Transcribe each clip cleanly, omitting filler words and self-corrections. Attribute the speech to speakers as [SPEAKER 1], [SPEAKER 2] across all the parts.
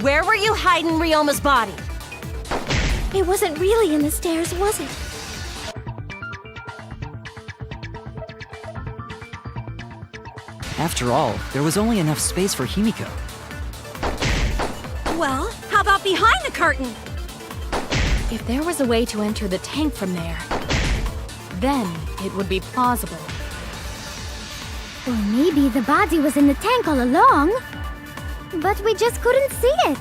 [SPEAKER 1] Where were you hiding Ryoma's body?
[SPEAKER 2] It wasn't really in the stairs, was it?
[SPEAKER 3] After all, there was only enough space for Himiko.
[SPEAKER 1] Well, how about behind the curtain?
[SPEAKER 2] If there was a way to enter the tank from there, then it would be plausible.
[SPEAKER 4] Or maybe the body was in the tank all along, but we just couldn't see it.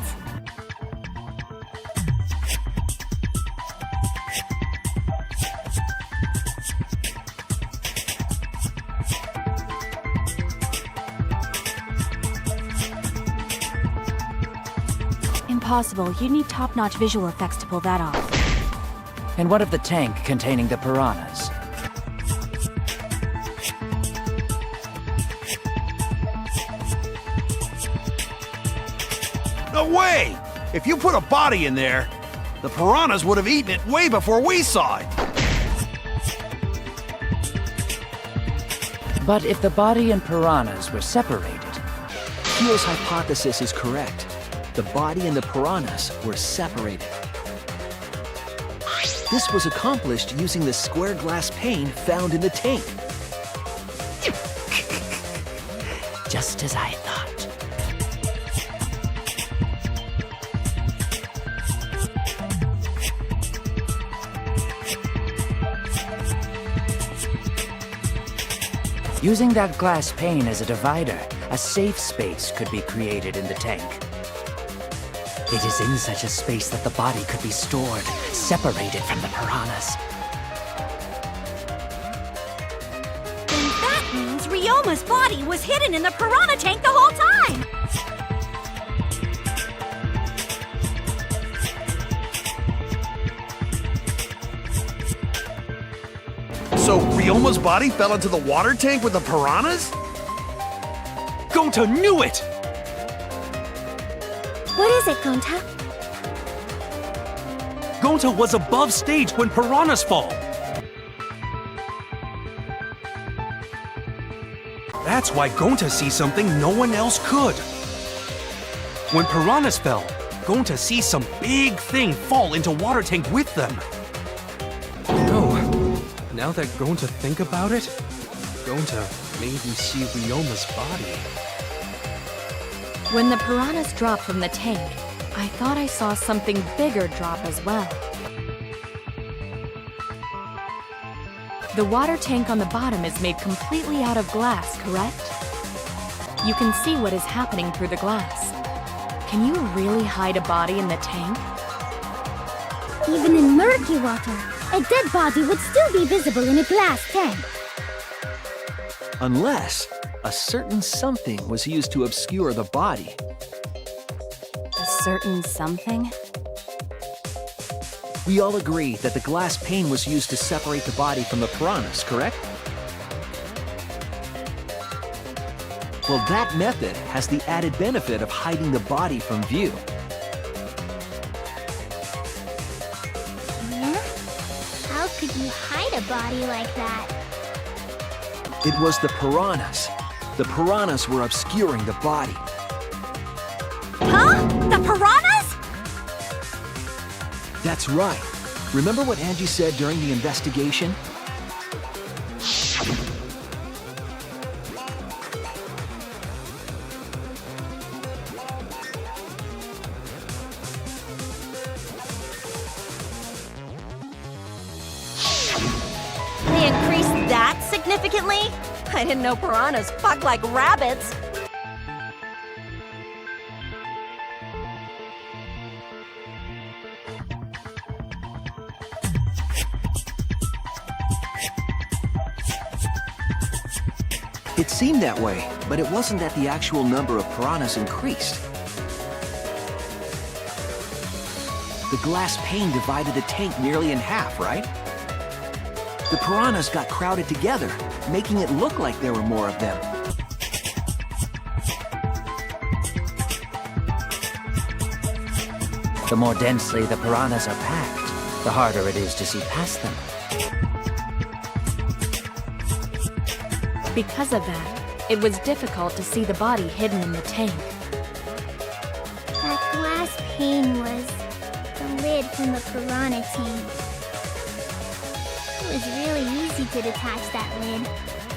[SPEAKER 2] Impossible. You need top-notch visual effects to pull that off.
[SPEAKER 3] And what of the tank containing the piranhas?
[SPEAKER 5] No way! If you put a body in there, the piranhas would have eaten it way before we saw it.
[SPEAKER 3] But if the body and piranhas were separated...
[SPEAKER 6] Kyo's hypothesis is correct. The body and the piranhas were separated. This was accomplished using the square glass pane found in the tank.
[SPEAKER 3] Just as I thought. Using that glass pane as a divider, a safe space could be created in the tank. It is in such a space that the body could be stored, separated from the piranhas.
[SPEAKER 1] Then that means Ryoma's body was hidden in the piranha tank the whole time!
[SPEAKER 5] So Ryoma's body fell into the water tank with the piranhas? Gonta knew it!
[SPEAKER 4] What is it, Gonta?
[SPEAKER 7] Gonta was above stage when piranhas fall. That's why Gonta sees something no one else could. When piranhas fell, Gonta sees some big thing fall into water tank with them. No, now that Gonta think about it, Gonta maybe see Ryoma's body.
[SPEAKER 2] When the piranhas dropped from the tank, I thought I saw something bigger drop as well. The water tank on the bottom is made completely out of glass, correct? You can see what is happening through the glass. Can you really hide a body in the tank?
[SPEAKER 4] Even in murky water, a dead body would still be visible in a glass tank.
[SPEAKER 6] Unless a certain something was used to obscure the body.
[SPEAKER 2] A certain something?
[SPEAKER 6] We all agree that the glass pane was used to separate the body from the piranhas, correct? Well, that method has the added benefit of hiding the body from view.
[SPEAKER 4] Yeah? How could you hide a body like that?
[SPEAKER 6] It was the piranhas. The piranhas were obscuring the body.
[SPEAKER 1] Huh? The piranhas?
[SPEAKER 6] That's right. Remember what Angie said during the investigation?
[SPEAKER 1] They increased that significantly? I didn't know piranhas fuck like rabbits.
[SPEAKER 6] It seemed that way, but it wasn't that the actual number of piranhas increased. The glass pane divided the tank nearly in half, right? The piranhas got crowded together, making it look like there were more of them.
[SPEAKER 3] The more densely the piranhas are packed, the harder it is to see past them.
[SPEAKER 2] Because of that, it was difficult to see the body hidden in the tank.
[SPEAKER 4] That glass pane was the lid from the piranha tank. It was really easy to detach that lid,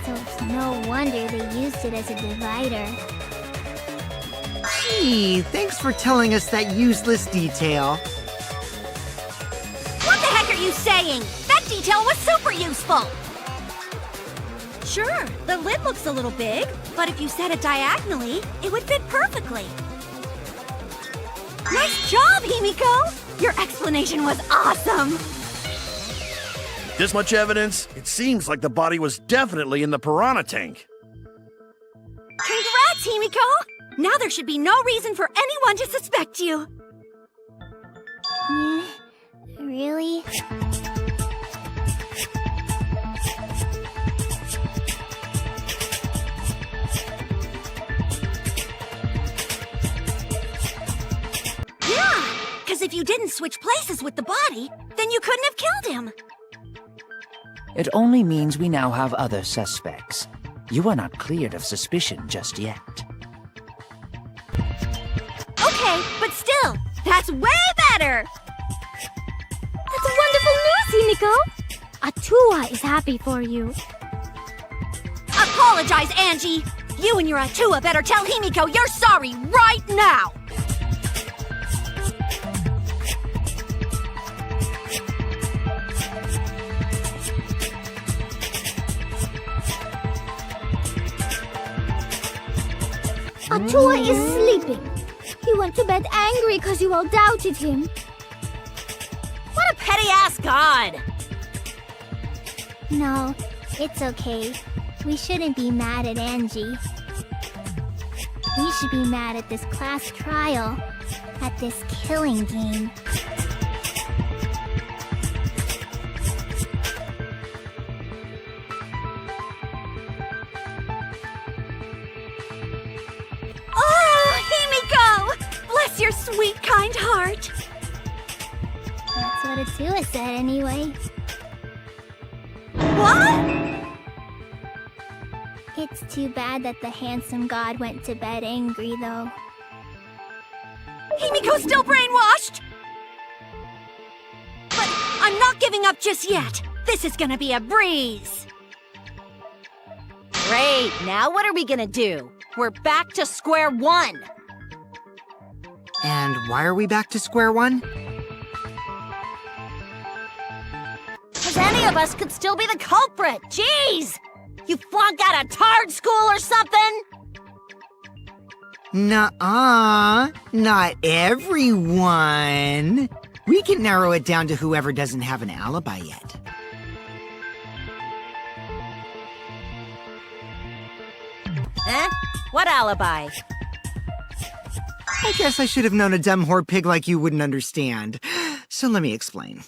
[SPEAKER 4] so it's no wonder they used it as a divider.
[SPEAKER 8] Gee, thanks for telling us that useless detail.
[SPEAKER 1] What the heck are you saying? That detail was super useful! Sure, the lid looks a little big, but if you set it diagonally, it would fit perfectly. Nice job, Himiko! Your explanation was awesome!
[SPEAKER 5] This much evidence, it seems like the body was definitely in the piranha tank.
[SPEAKER 1] Congrats, Himiko! Now there should be no reason for anyone to suspect you.
[SPEAKER 4] Yeah, really?
[SPEAKER 1] Yeah, because if you didn't switch places with the body, then you couldn't have killed him.
[SPEAKER 3] It only means we now have other suspects. You are not cleared of suspicion just yet.
[SPEAKER 1] Okay, but still, that's way better!
[SPEAKER 4] That's wonderful news, Himiko! Atua is happy for you.
[SPEAKER 1] Apologize, Angie! You and your Atua better tell Himiko you're sorry right now!
[SPEAKER 4] Atua is sleeping. He went to bed angry because you all doubted him.
[SPEAKER 1] What a petty-ass god!
[SPEAKER 4] No, it's okay. We shouldn't be mad at Angie. We should be mad at this class trial, at this killing game.
[SPEAKER 1] Oh, Himiko! Bless your sweet, kind heart!
[SPEAKER 4] That's what Atua said anyway.
[SPEAKER 1] What?
[SPEAKER 4] It's too bad that the handsome god went to bed angry, though.
[SPEAKER 1] Himiko's still brainwashed! But I'm not giving up just yet. This is gonna be a breeze. Great, now what are we gonna do? We're back to square one.
[SPEAKER 8] And why are we back to square one?
[SPEAKER 1] Because any of us could still be the culprit. Jeez! You flunked out of tard school or something?
[SPEAKER 8] Nuh-uh. Not everyone. We can narrow it down to whoever doesn't have an alibi yet.
[SPEAKER 1] Eh? What alibi?
[SPEAKER 8] I guess I should have known a dumb whore pig like you wouldn't understand. So let me explain.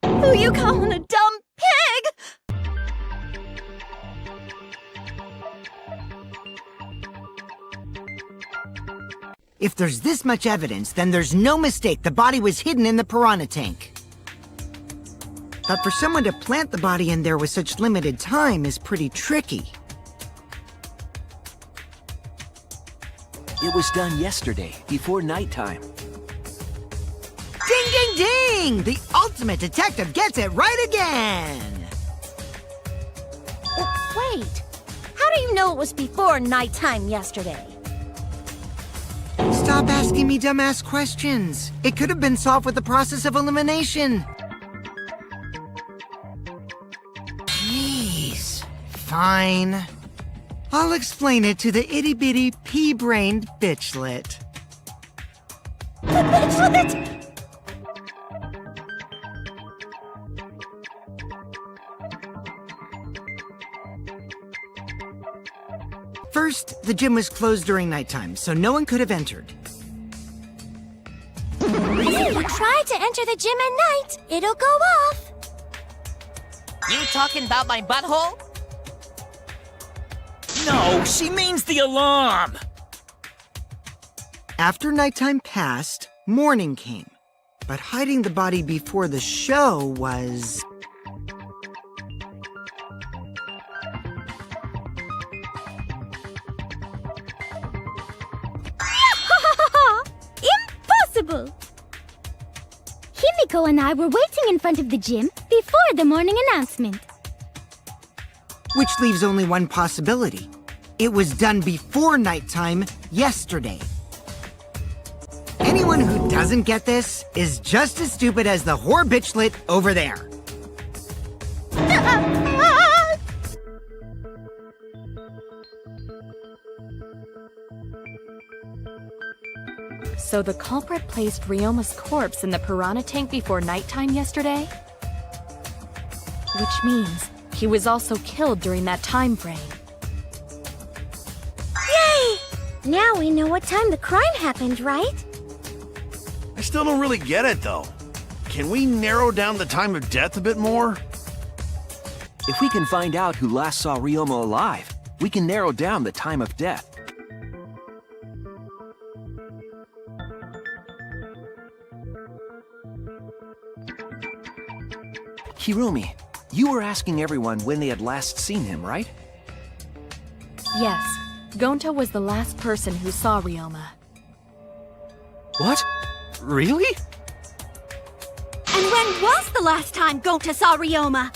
[SPEAKER 1] Who you calling a dumb pig?
[SPEAKER 8] If there's this much evidence, then there's no mistake the body was hidden in the piranha tank. But for someone to plant the body in there with such limited time is pretty tricky.
[SPEAKER 6] It was done yesterday, before nighttime.
[SPEAKER 8] Ding, ding, ding! The ultimate detective gets it right again!
[SPEAKER 1] Wait, how do you know it was before nighttime yesterday?
[SPEAKER 8] Stop asking me dumbass questions. It could have been solved with the process of elimination. Jeez. Fine. I'll explain it to the itty-bitty pea-brained bitchlet.
[SPEAKER 1] The bitchlet!
[SPEAKER 8] First, the gym was closed during nighttime, so no one could have entered.
[SPEAKER 4] If you try to enter the gym at night, it'll go off.
[SPEAKER 9] You talking about my butthole?
[SPEAKER 3] No, she means the alarm!
[SPEAKER 8] After nighttime passed, morning came. But hiding the body before the show was...
[SPEAKER 4] Impossible! Himiko and I were waiting in front of the gym before the morning announcement.
[SPEAKER 8] Which leaves only one possibility. It was done before nighttime yesterday. Anyone who doesn't get this is just as stupid as the whore bitchlet over there.
[SPEAKER 2] So the culprit placed Ryoma's corpse in the piranha tank before nighttime yesterday? Which means he was also killed during that time frame.
[SPEAKER 4] Yay! Now we know what time the crime happened, right?
[SPEAKER 5] I still don't really get it, though. Can we narrow down the time of death a bit more?
[SPEAKER 6] If we can find out who last saw Ryoma alive, we can narrow down the time of death. Hirumi, you were asking everyone when they had last seen him, right?
[SPEAKER 2] Yes, Gonta was the last person who saw Ryoma.
[SPEAKER 7] What? Really?
[SPEAKER 1] And when was the last time Gonta saw Ryoma?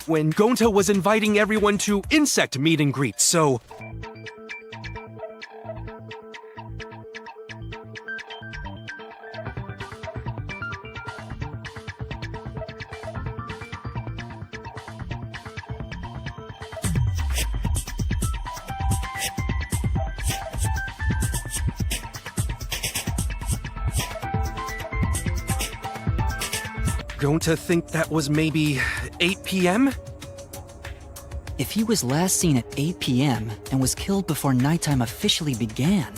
[SPEAKER 7] When Gonta was inviting everyone to insect meet and greet, so... Gonta think that was maybe 8 p.m.?
[SPEAKER 3] If he was last seen at 8 p.m. and was killed before nighttime officially began,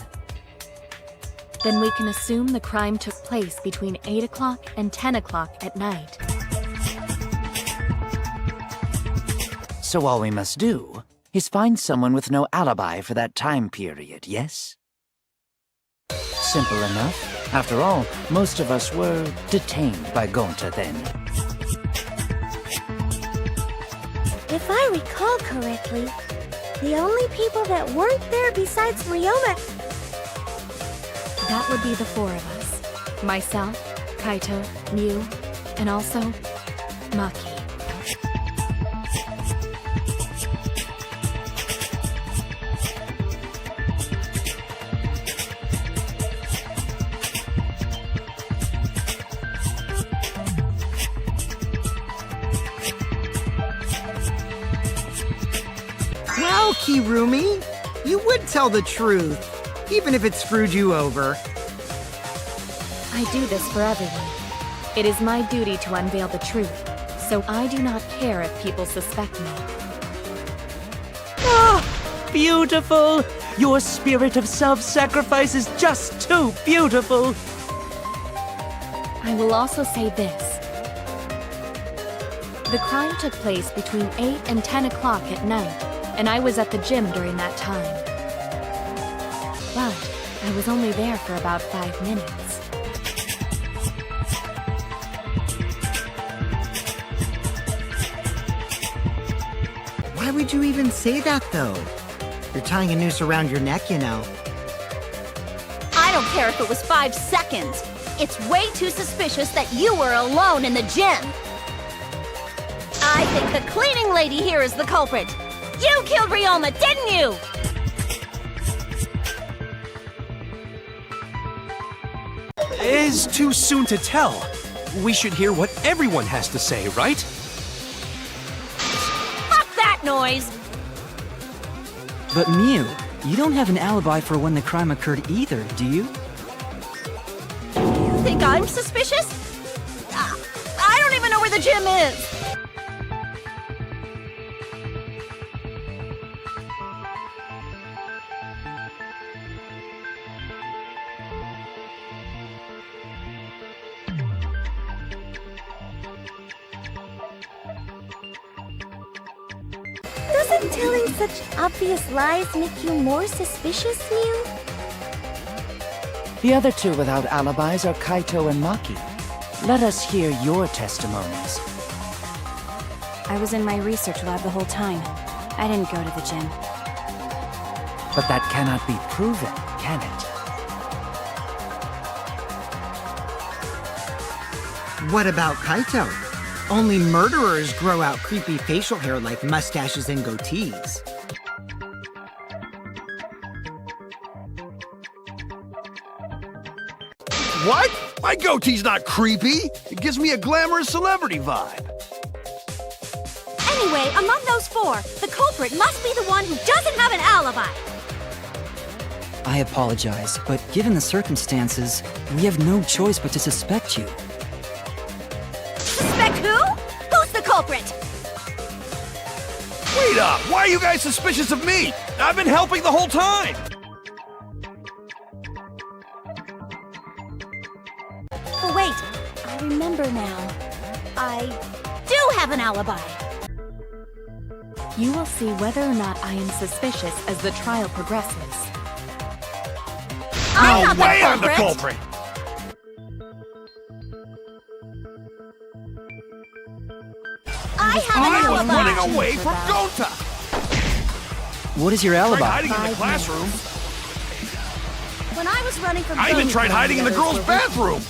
[SPEAKER 2] Then we can assume the crime took place between 8 o'clock and 10 o'clock at night.
[SPEAKER 3] so all we must do is find someone with no alibi for that time period, yes? Simple enough. After all, most of us were detained by Gonta then.
[SPEAKER 4] If I recall correctly, the only people that weren't there besides Ryoma...
[SPEAKER 2] That would be the four of us. Myself, Kaito, Miu, and also Maki.
[SPEAKER 8] Wow, Kirumi! You would tell the truth, even if it screwed you over.
[SPEAKER 2] I do this for everyone. It is my duty to unveil the truth, so I do not care if people suspect me.
[SPEAKER 3] Ah, beautiful! Your spirit of self-sacrifice is just too beautiful!
[SPEAKER 2] I will also say this. The crime took place between 8 and 10 o'clock at night, and I was at the gym during that time. But I was only there for about 5 minutes.
[SPEAKER 8] Why would you even say that, though? You're tying a noose around your neck, you know.
[SPEAKER 1] I don't care if it was 5 seconds. It's way too suspicious that you were alone in the gym. I think the cleaning lady here is the culprit. You killed Ryoma, didn't you?
[SPEAKER 7] It's too soon to tell. We should hear what everyone has to say, right?
[SPEAKER 1] Fuck that noise!
[SPEAKER 10] But Miu, you don't have an alibi for when the crime occurred either, do you?
[SPEAKER 1] You think I'm suspicious? I don't even know where the gym is.
[SPEAKER 4] Doesn't telling such obvious lies make you more suspicious, Miu?
[SPEAKER 3] The other two without alibis are Kaito and Maki. Let us hear your testimonies.
[SPEAKER 11] I was in my research lab the whole time. I didn't go to the gym.
[SPEAKER 3] But that cannot be proven, can it?
[SPEAKER 8] What about Kaito? Only murderers grow out creepy facial hair like mustaches and goatees.
[SPEAKER 5] What? My goatee's not creepy. It gives me a glamorous celebrity vibe.
[SPEAKER 1] Anyway, among those 4, the culprit must be the one who doesn't have an alibi.
[SPEAKER 10] I apologize, but given the circumstances, we have no choice but to suspect you.
[SPEAKER 1] Suspect who? Who's the culprit?
[SPEAKER 5] Wait up! Why are you guys suspicious of me? I've been helping the whole time!
[SPEAKER 1] Oh, wait. I remember now. I do have an alibi.
[SPEAKER 2] You will see whether or not I am suspicious as the trial progresses.
[SPEAKER 1] I'm
[SPEAKER 5] No way
[SPEAKER 1] not
[SPEAKER 5] I'm the culprit!
[SPEAKER 1] I have
[SPEAKER 5] I
[SPEAKER 1] an
[SPEAKER 5] was
[SPEAKER 1] alibi.
[SPEAKER 5] running away from Gonta!
[SPEAKER 10] What is your
[SPEAKER 5] Tried
[SPEAKER 10] alibi?
[SPEAKER 5] hiding in the classroom.
[SPEAKER 1] When I was running from
[SPEAKER 5] I even
[SPEAKER 1] Gonta,
[SPEAKER 5] tried hiding in the girls' bathroom.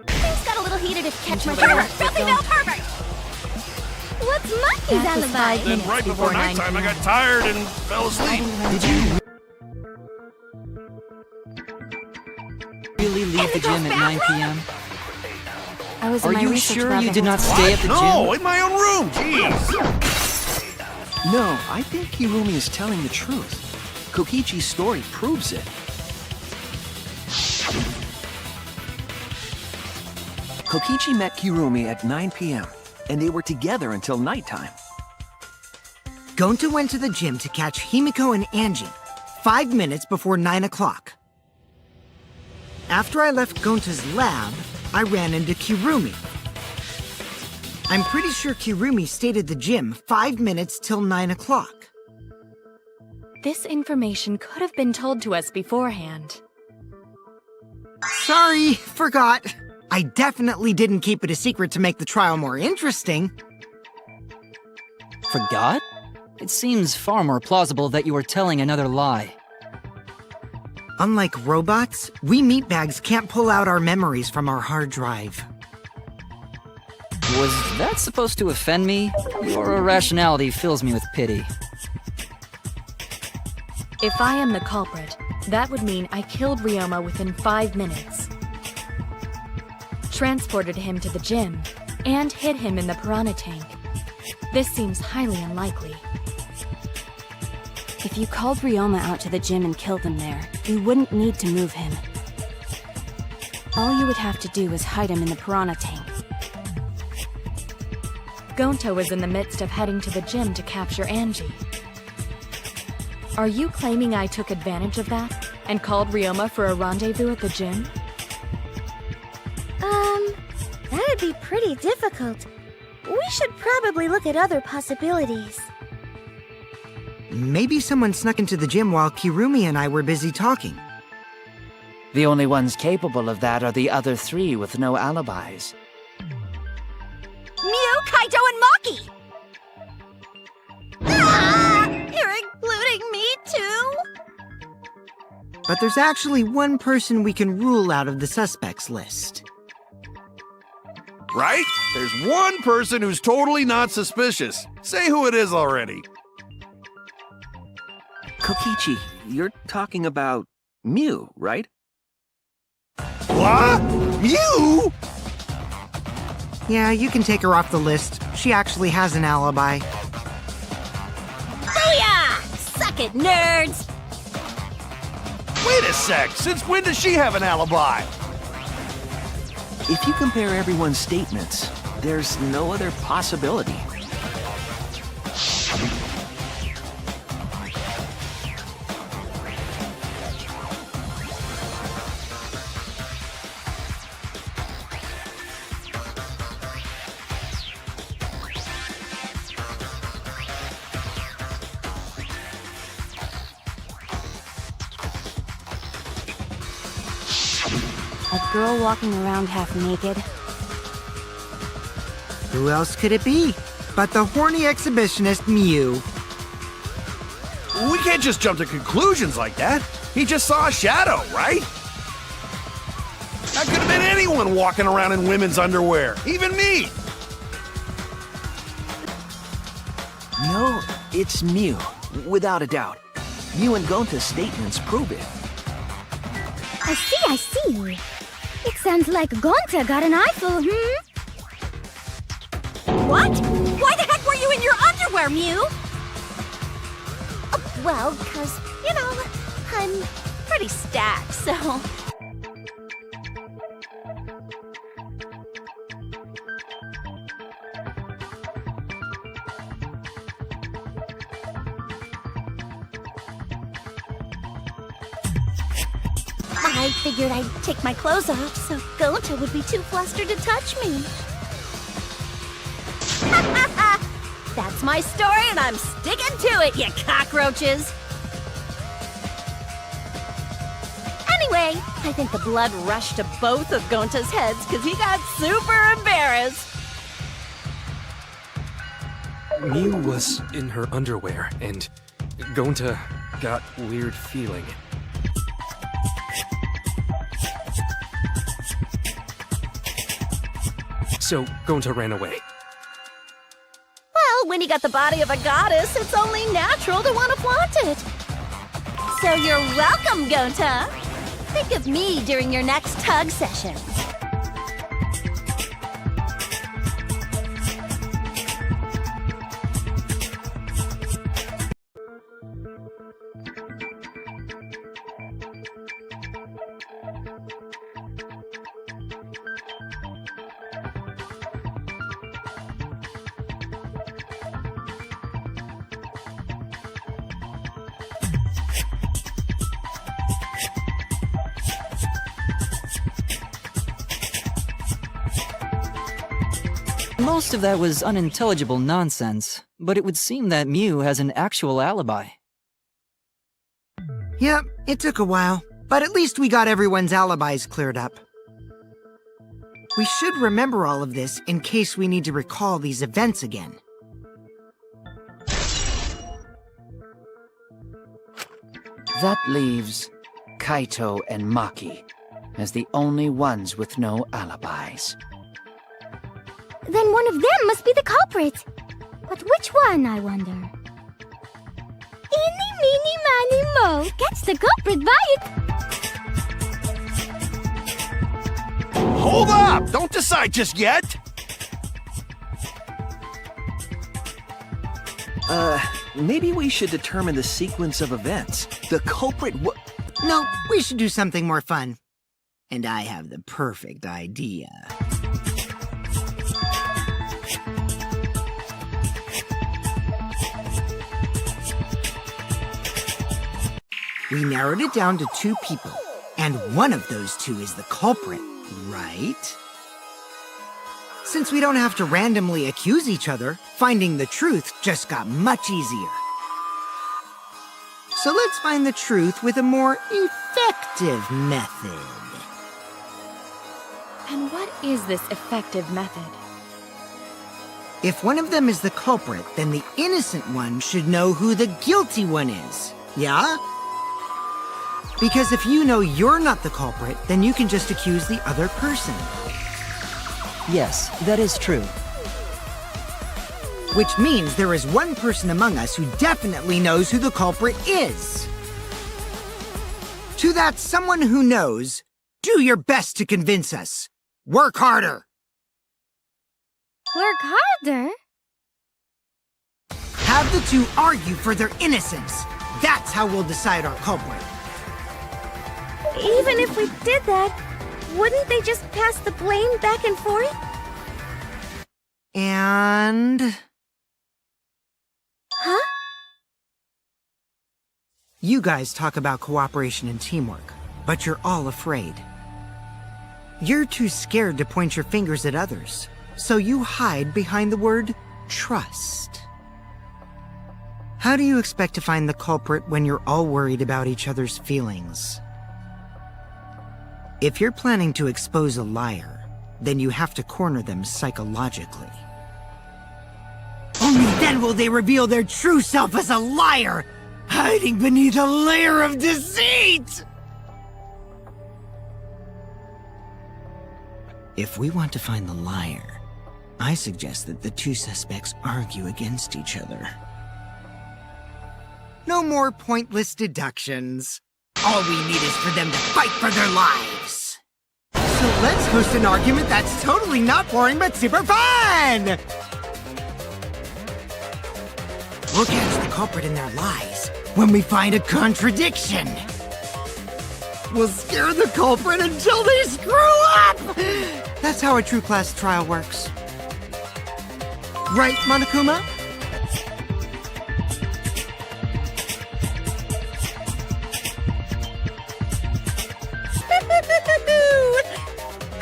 [SPEAKER 1] Things got a little heated if catch my pervert! Filthy male pervert!
[SPEAKER 4] What's Monkey's
[SPEAKER 2] That was
[SPEAKER 4] alibi?
[SPEAKER 2] 5
[SPEAKER 5] Then
[SPEAKER 2] minutes
[SPEAKER 5] right before
[SPEAKER 2] 9
[SPEAKER 5] nighttime, I
[SPEAKER 2] p.m.
[SPEAKER 5] got tired and fell asleep.
[SPEAKER 10] Did you really leave the gym at 9 p.m.?
[SPEAKER 11] I was in
[SPEAKER 10] Are
[SPEAKER 11] my
[SPEAKER 10] you
[SPEAKER 11] research
[SPEAKER 10] sure
[SPEAKER 11] lab
[SPEAKER 10] you
[SPEAKER 11] the
[SPEAKER 10] did
[SPEAKER 11] whole
[SPEAKER 10] not
[SPEAKER 11] time.
[SPEAKER 10] stay at the
[SPEAKER 5] No,
[SPEAKER 10] gym?
[SPEAKER 5] in my own room. Jeez.
[SPEAKER 6] No, I think Kirumi is telling the truth. Kokichi's story proves it. Kokichi met Kirumi at 9 p.m., and they were together until nighttime.
[SPEAKER 8] Gonta went to the gym to catch Himiko and Angie 5 minutes before 9 o'clock. After I left Gonta's lab, I ran into Kirumi. I'm pretty sure Kirumi stayed at the gym 5 minutes till 9 o'clock.
[SPEAKER 2] This information could have been told to us beforehand.
[SPEAKER 8] Sorry, forgot. I definitely didn't keep it a secret to make the trial more interesting.
[SPEAKER 10] Forgot? It seems far more plausible that you were telling another lie.
[SPEAKER 8] Unlike robots, we meatbags can't pull out our memories from our hard drive.
[SPEAKER 10] Was that supposed to offend me? Your irrationality fills me with pity.
[SPEAKER 2] If I am the culprit, that would mean I killed Ryoma within 5 minutes. Transported him to the gym, and hid him in the piranha tank. This seems highly unlikely.
[SPEAKER 11] If you called Ryoma out to the gym and killed him there, you wouldn't need to move him. All you would have to do is hide him in the piranha tank.
[SPEAKER 2] Gonta was in the midst of heading to the gym to capture Angie. Are you claiming I took advantage of that and called Ryoma for a rendezvous at the gym?
[SPEAKER 4] That'd be pretty difficult. We should probably look at other possibilities.
[SPEAKER 8] Maybe someone snuck into the gym while Kirumi and I were busy talking.
[SPEAKER 3] The only ones capable of that are the other three with no alibis.
[SPEAKER 1] Mew, Kaito, and Maki! Ah! You're including me too?
[SPEAKER 8] But there's actually one person we can rule out of the suspects list.
[SPEAKER 5] Right? There's one person who's totally not suspicious. Say who it is already.
[SPEAKER 6] Kokichi, you're talking about Mew, right?
[SPEAKER 5] What? Mew?
[SPEAKER 8] Yeah, you can take her off the list. She actually has an alibi.
[SPEAKER 1] Booyah! Suck it, nerds!
[SPEAKER 5] Wait a sec. Since when does she have an alibi?
[SPEAKER 6] If you compare everyone's statements, there's no other possibility.
[SPEAKER 11] A girl walking around half naked.
[SPEAKER 8] Who else could it be but the horny exhibitionist Mew?
[SPEAKER 5] We can't just jump to conclusions like that. He just saw a shadow, right? That could have been anyone walking around in women's underwear, even me.
[SPEAKER 6] No, it's Mew, without a doubt. Mew and Gonta's statements prove it.
[SPEAKER 4] I see. It sounds like Gonta got an eyeful,
[SPEAKER 1] What? Why the heck were you in your underwear, Mew? Well, 'cause, I'm pretty stacked, so... I figured I'd take my clothes off so Gonta would be too flustered to touch me. That's my story and I'm sticking to it, you cockroaches! Anyway, I think the blood rushed to both of Gonta's heads because he got super embarrassed.
[SPEAKER 7] Mew was in her underwear, and Gonta got weird feeling. So Gonta ran away.
[SPEAKER 1] Well, when you got the body of a goddess, it's only natural to want to flaunt it. So you're welcome, Gonta. Think of me during your next tug sessions.
[SPEAKER 10] Most of that was unintelligible nonsense, but it would seem that Mew has an actual alibi.
[SPEAKER 8] Yep, it took a while, but at least we got everyone's alibis cleared up. We should remember all of this in case we need to recall these events again.
[SPEAKER 3] That leaves Kaito and Maki as the only ones with no alibis.
[SPEAKER 4] Then one of them must be the culprit. But which one, I wonder? Eeny, meeny, miny, mo. Catch the culprit by it.
[SPEAKER 5] Hold up! Don't decide just yet!
[SPEAKER 6] Maybe we should determine the sequence of events. The culprit
[SPEAKER 8] No, we should do something more fun. And I have the perfect idea. We narrowed it down to 2 people, and one of those 2 is the culprit, right? Since we don't have to randomly accuse each other, finding the truth just got much easier. So let's find the truth with a more effective method.
[SPEAKER 2] And what is this effective method?
[SPEAKER 8] If one of them is the culprit, then the innocent one should know who the guilty one is, yeah? Because if you know you're not the culprit, then you can just accuse the other person.
[SPEAKER 10] Yes, that is true.
[SPEAKER 8] Which means there is one person among us who definitely knows who the culprit is. To that someone who knows, do your best to convince us. Work harder.
[SPEAKER 4] Work harder?
[SPEAKER 8] Have the 2 argue for their innocence. That's how we'll decide our culprit.
[SPEAKER 4] Even if we did that, wouldn't they just pass the blame back and forth?
[SPEAKER 8] And...
[SPEAKER 4] Huh?
[SPEAKER 8] You guys talk about cooperation and teamwork, but you're all afraid. You're too scared to point your fingers at others, so you hide behind the word trust. How do you expect to find the culprit when you're all worried about each other's feelings? If you're planning to expose a liar, then you have to corner them psychologically. Only then will they reveal their true self as a liar, hiding beneath a layer of deceit! If we want to find the liar, I suggest that the 2 suspects argue against each other. No more pointless deductions. All we need is for them to fight for their lives. So let's host an argument that's totally not boring but super fun! We'll catch the culprit in their lies when we find a contradiction. We'll scare the culprit until they screw up! That's how a true class trial works. Right, Monokuma?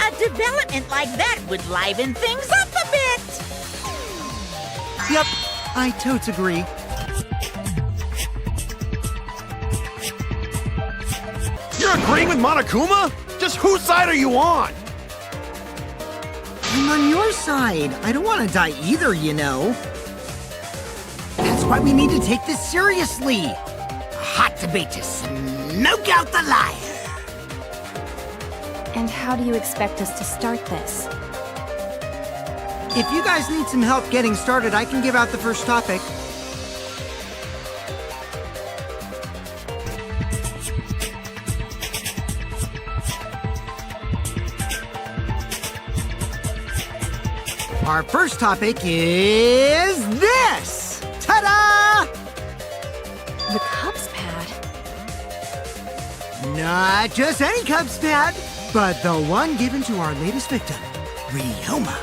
[SPEAKER 9] A development like that would liven things up a bit.
[SPEAKER 8] Yep, I totes agree.
[SPEAKER 5] You're agreeing with Monokuma? Just whose side are you on?
[SPEAKER 8] I'm on your side. I don't want to die either, you know. That's why we need to take this seriously. A hot debate to smoke out the liar.
[SPEAKER 11] And how do you expect us to start this?
[SPEAKER 8] If you guys need some help getting started, I can give out the first topic. Our first topic is this! Ta-da!
[SPEAKER 2] The Cubs pad?
[SPEAKER 8] Not just any Cubs pad, but the one given to our latest victim, Ryoma.